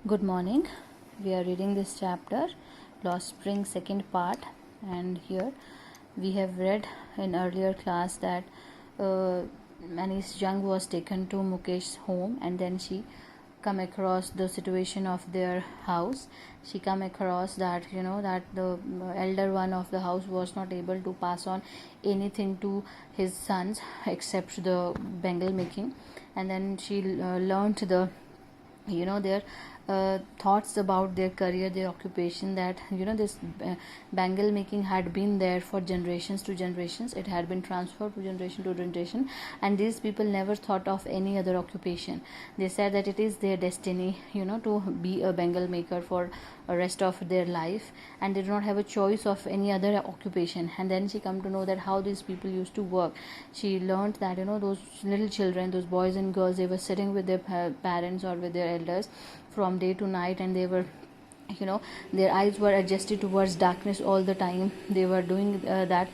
Good morning. We are reading this chapter, Lost Spring, second part, and here we have read in earlier class that Manish Jung was taken to Mukesh's home, and then she come across the situation of their house. She come across that that the elder one of the house was not able to pass on anything to his sons except the bangle making, and then she learned the their thoughts about their career, their occupation, that this bangle making had been there for generations to generations. It had been transferred to generation, and these people never thought of any other occupation. They said that it is their destiny to be a bangle maker for the rest of their life, and they do not have a choice of any other occupation. And then she come to know that how these people used to work. She learned that those little children, those boys and girls, they were sitting with their parents or with their elders from day to night, and they were their eyes were adjusted towards darkness all the time. They were doing that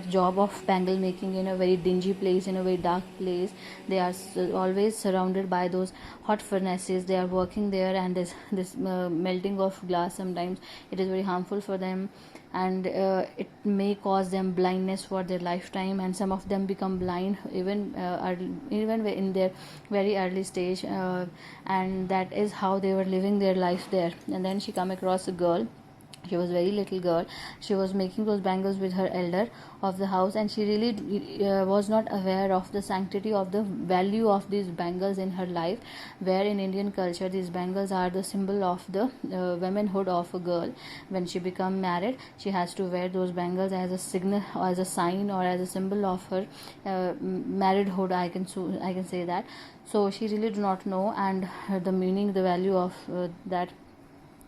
job of bangle making in a very dingy place, in a very dark place. They are always surrounded by those hot furnaces. They are working there, and this melting of glass, sometimes it is very harmful for them, and it may cause them blindness for their lifetime, and some of them become blind even in their very early stage, and that is how they were living their life there. And then she come across a girl. She was very little girl. She was making those bangles with her elder of the house, and she really was not aware of the sanctity of the value of these bangles in her life, where in Indian culture these bangles are the symbol of the womanhood of a girl. When she become married, she has to wear those bangles as a signal, or as a sign, or as a symbol of her marriedhood. I can say that. So she really do not know and the meaning, the value of that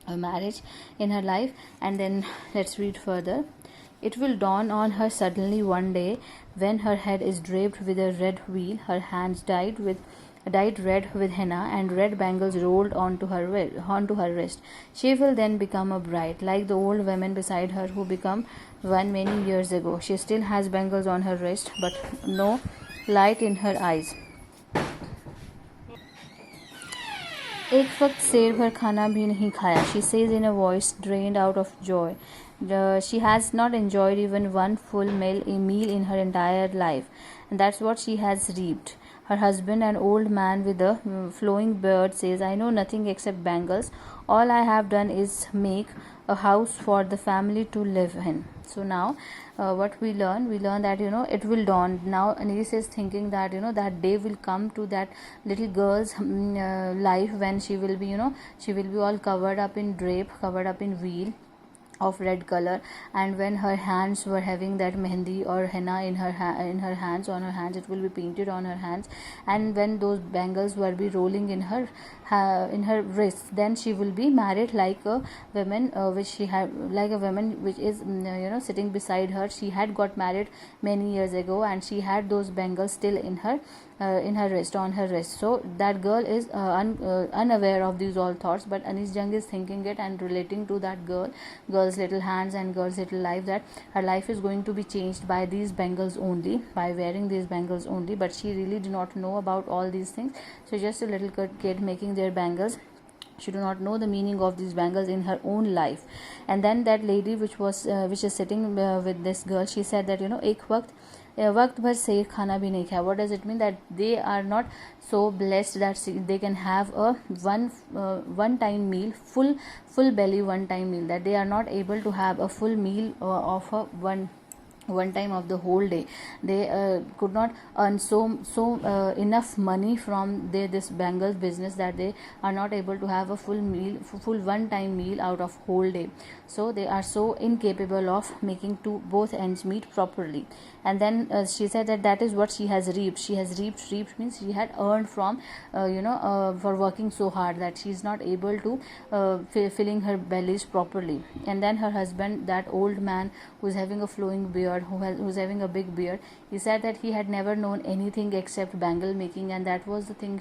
marriage in her life. And then let's read further. It will dawn on her suddenly one day, when her head is draped with a red wheel, her hands dyed red with henna, and red bangles rolled onto her wrist. She will then become a bride, like the old women beside her who become one many years ago. She still has bangles on her wrist, but no light in her eyes. एक वक्त शेर भर खाना भी नहीं खाया, she says in a voice drained out of joy. She has not enjoyed even one full meal in her entire life, and that's what she has reaped. Her husband, an old man with a flowing beard, says, I know nothing except bangles. All I have done is make a house for the family to live in. So now what we learn that it will dawn. Now Anis is thinking that that day will come to that little girl's life, when she will be all covered up in drape, covered up in wheel of red color, and when her hands were having that mehendi or henna in her hands, on her hands, it will be painted on her hands, and when those bangles will be rolling in her wrists, then she will be married like a woman which is sitting beside her. She had got married many years ago, and she had those bangles still in her wrist, on her wrist. So that girl is unaware of these all thoughts, but Anis Jung is thinking it and relating to that girl's little hands and girl's little life, that her life is going to be changed by these bangles only, by wearing these bangles only. But she really do not know about all these things. So just a little kid making their bangles, she do not know the meaning of these bangles in her own life. And then that lady which is sitting with this girl, she said that एक वक्त भर शेर खाना भी नहीं खाया. What does it mean? That they are not so blessed that they can have a one time meal, full belly one time meal, that they are not able to have a full meal of a one time of the whole day. They could not earn so enough money from this bangles business, that they are not able to have a full one time meal out of whole day. So they are so incapable of making both ends meet properly. And then she said that is what she has reaped. Reaped means she had earned from for working so hard, that she is not able to filling her bellies properly. And then her husband, that old man who is having a flowing beard, who's having a big beard, he said that he had never known anything except bangle making, and that was the thing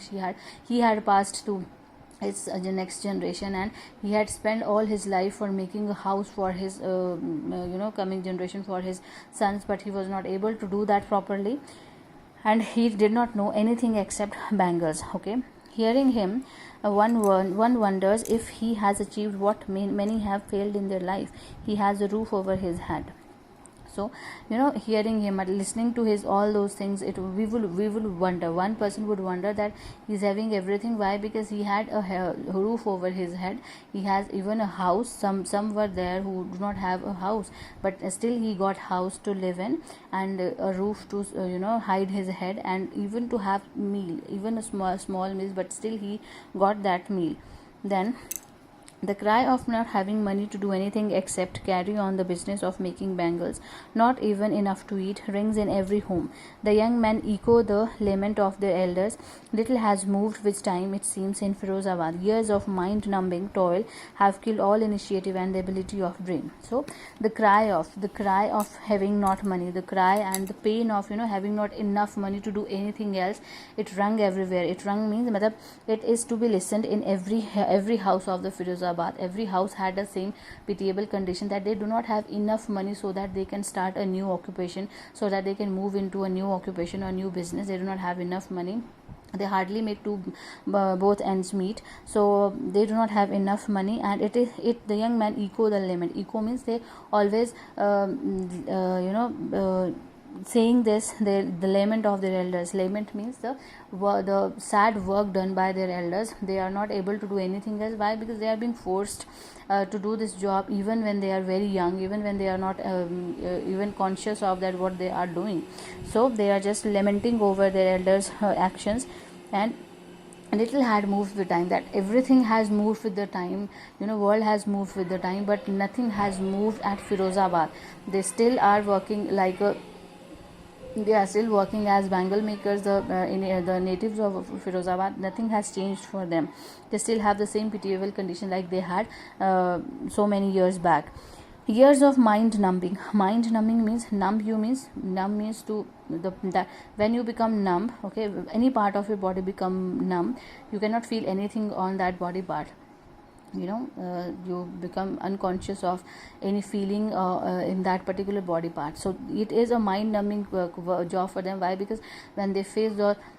he had passed to his the next generation, and he had spent all his life for making a house for his coming generation, for his sons, but he was not able to do that properly, and he did not know anything except bangles. Okay, Hearing him, one wonders if he has achieved what many have failed in their life. He has a roof over his head. So hearing him and listening to his all those things, we will wonder, one person would wonder that he's having everything. Why? Because he had a roof over his head. He has even a house. Some were there who do not have a house, but still he got house to live in, and a roof to hide his head, and even to have meal, even a small meal, but still he got that meal. Then the cry of not having money to do anything except carry on the business of making bangles, not even enough to eat, rings in every home. The young men echo the lament of their elders. Little has moved with time, it seems, in Firozabad. Years of mind-numbing toil have killed all initiative and the ability of dream. So the cry of having not money, the cry and the pain of having not enough money to do anything else, it rung everywhere. It rung means it is to be listened in every house of the Firozabad. Every house had the same pitiable condition, that they do not have enough money so that they can start a new occupation, so that they can move into a new occupation or new business. They do not have enough money. They hardly make both ends meet, so they do not have enough money. And the young man echo the lament. Echo means they always saying this, the lament of their elders. Lament means the sad work done by their elders. They are not able to do anything else. Why? Because they are being forced to do this job, even when they are very young, even when they are not even conscious of that what they are doing. So they are just lamenting over their elders' actions. And little had moved with time, that everything has moved with the time, world has moved with the time, but nothing has moved at Firozabad. They still are working they are still working as bangle makers. The natives of Firozabad, nothing has changed for them. They still have the same pitiable condition like they had so many years back. Years of mind numbing. Mind numbing means numb means that when you become numb, okay, any part of your body become numb, you cannot feel anything on that body part. You become unconscious of any feeling in that particular body part. So it is a mind numbing job for them. Why? Because when they face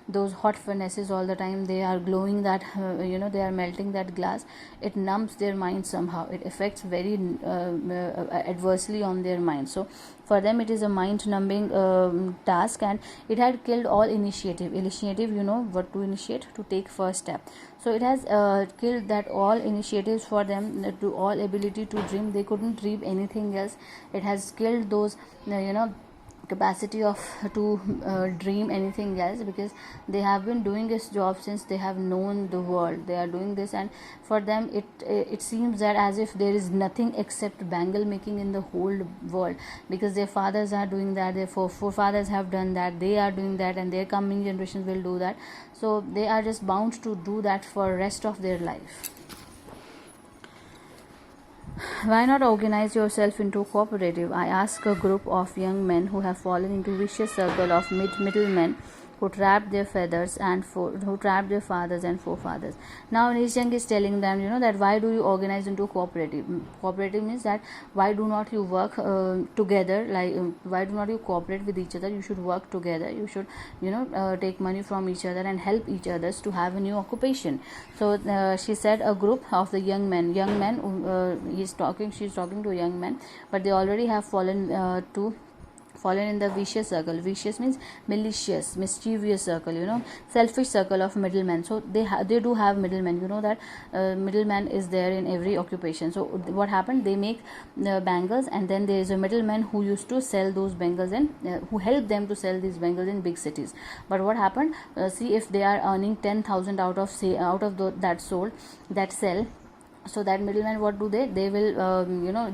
those hot furnaces all the time, they are glowing that they are melting that glass. It numbs their mind somehow. It affects very adversely on their mind. So for them it is a mind numbing task, and it had killed all initiative. What to initiate? To take first step. So it has killed that all initiatives for them, to all ability to dream. They couldn't dream anything else. It has killed those capacity of to dream anything else, because they have been doing this job since they have known the world. They are doing this, and for them it seems that as if there is nothing except bangle making in the whole world, because their fathers are doing that, their forefathers have done that, they are doing that, and their coming generations will do that. So they are just bound to do that for rest of their life. Why not organize yourself into a cooperative? I ask a group of young men who have fallen into vicious circle of middlemen who trapped their fathers and forefathers. Now Nishang is telling them, that why do you organize into a cooperative? Cooperative means that why do not you work together? Why do not you cooperate with each other? You should work together. You should take money from each other and help each others to have a new occupation. So she said a group of the young men. She's talking to young men, but they already have fallen in the vicious circle. Vicious means malicious, mischievous circle, selfish circle of middlemen. So they do have middlemen. That middleman is there in every occupation. So what happened? They make bangles, and then there is a middleman who used to sell those bangles and who helped them to sell these bangles in big cities. But what happened? See, if they are earning 10,000 out of that sell. So that middleman, what do they will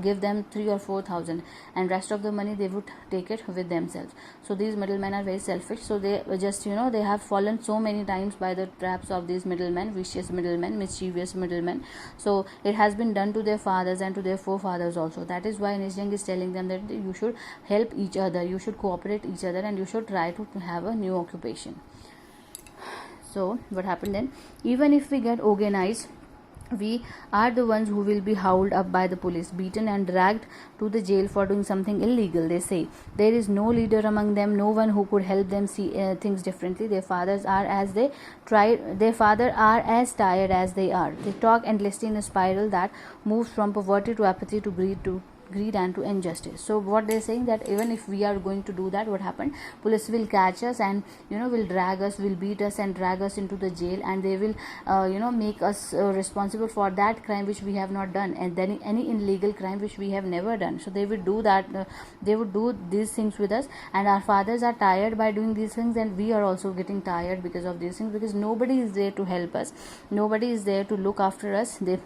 give them 3 or 4,000, and rest of the money they would take it with themselves. So these middlemen are very selfish. So they just they have fallen so many times by the traps of these middlemen, vicious middlemen, mischievous middlemen. So it has been done to their fathers and to their forefathers also. That is why Nishjang is telling them that you should help each other, you should cooperate each other, and you should try to have a new occupation. So what happened then? Even if we get organized, we are the ones who will be hauled up by the police, beaten and dragged to the jail for doing something illegal. They say there is no leader among them, no one who could help them see things differently. Their fathers are as they try. Their father are as tired as they are. They talk endlessly in a spiral that moves from poverty to apathy to greed and to injustice. So what they're saying, that even if we are going to do that, what happened, police will catch us and will drag us, will beat us and drag us into the jail, and they will make us responsible for that crime which we have not done, and then any illegal crime which we have never done. So they would do that, they would do these things with us, and our fathers are tired by doing these things, and we are also getting tired because of these things, because nobody is there to help us, nobody is there to look after us. There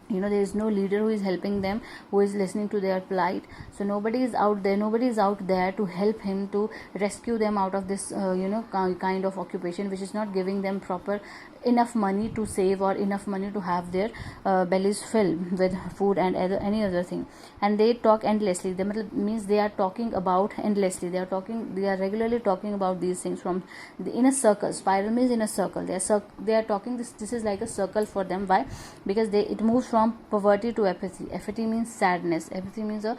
is no leader who is helping them, who is listening to their plight. So nobody is out there to help him, to rescue them out of this kind of occupation which is not giving them proper enough money to save, or enough money to have their bellies filled with food and any other thing. And they talk endlessly. Means they are talking about endlessly, they are regularly talking about these things in a circle. Spiral means in a circle. They are talking, this is like a circle for them. Why? Because it moves from poverty to apathy. Apathy means sadness. Apathy means a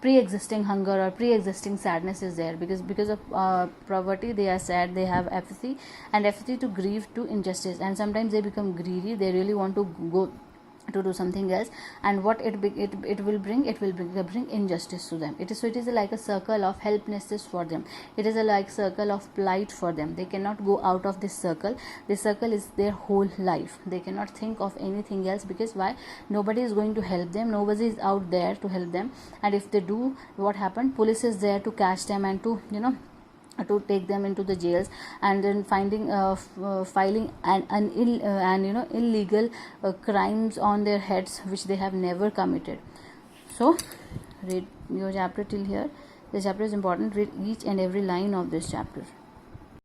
pre-existing hunger or pre-existing sadness is there, because of poverty they are sad, they have apathy, and apathy to grief, to injustice, and sometimes they become greedy. They really want to go to do something else, and what it will bring injustice to them. It is like a circle of helplessness for them. It is a like circle of plight for them. They cannot go out of this circle. This circle is their whole life. They cannot think of anything else, because why? Nobody is going to help them, nobody is out there to help them. And if they do, what happened? Police is there to catch them and to to take them into the jails, and then filing illegal crimes on their heads which they have never committed. So read your chapter till here. This chapter is important. Read each and every line of this chapter.